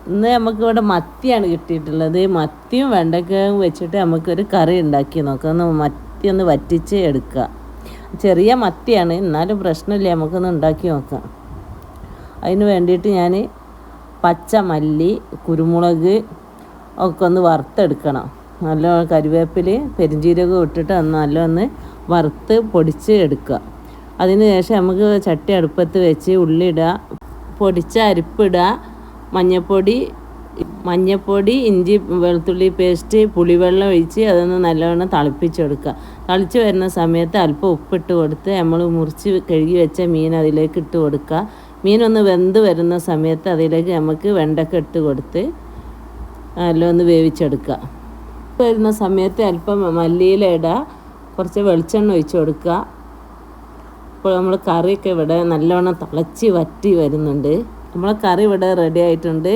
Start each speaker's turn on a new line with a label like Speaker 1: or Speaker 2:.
Speaker 1: ഇന്ന് നമുക്കിവിടെ മത്തിയാണ് കിട്ടിയിട്ടുള്ളത്. മത്തിയും വെണ്ടയ്ക്കയും വെച്ചിട്ട് നമുക്കൊരു കറി ഉണ്ടാക്കി നോക്കാം. മത്തി ഒന്ന് വറ്റിച്ച് എടുക്കുക. ചെറിയ മത്തിയാണ്, എന്നാലും പ്രശ്നമില്ല, നമുക്കൊന്ന് ഉണ്ടാക്കി നോക്കാം. അതിന് വേണ്ടിയിട്ട് ഞാൻ പച്ച മല്ലി, കുരുമുളക് ഒക്കെ ഒന്ന് വറുത്തെടുക്കണം. നല്ല കരിവേപ്പില പെരുംജീരകം ഇട്ടിട്ട് നല്ലൊന്ന് വറുത്ത് പൊടിച്ച് എടുക്കുക. അതിന് ശേഷം നമുക്ക് ചട്ടി അടുപ്പത്ത് വെച്ച് ഉള്ളി ഇടുക, പൊടിച്ച അരിപ്പിടുക, മഞ്ഞൾപ്പൊടി, ഇഞ്ചി വെളുത്തുള്ളി പേസ്റ്റ്, പുളിവെള്ളം ഒഴിച്ച് അതൊന്ന് നല്ലവണ്ണം തിളപ്പിച്ചെടുക്കുക. തിളച്ച് വരുന്ന സമയത്ത് അല്പം ഉപ്പിട്ട് കൊടുത്ത് നമ്മൾ മുറിച്ച് കഴുകി വെച്ച മീൻ അതിലേക്ക് ഇട്ട് കൊടുക്കുക. മീനൊന്ന് വെന്ത് വരുന്ന സമയത്ത് അതിലേക്ക് നമുക്ക് വെണ്ടയ്ക്ക ഇട്ട് കൊടുത്ത് എല്ലാം ഒന്ന് വേവിച്ചെടുക്കുക. വരുന്ന സമയത്ത് അല്പം മല്ലിയില ഇടുക, കുറച്ച് വെളിച്ചെണ്ണ ഒഴിച്ച് കൊടുക്കുക. ഇപ്പോൾ നമ്മൾ കറിയൊക്കെ ഇവിടെ നല്ലവണ്ണം തിളച്ച് വറ്റി വരുന്നുണ്ട്. നമ്മളെ കറി ഇവിടെ റെഡി ആയിട്ടുണ്ട്.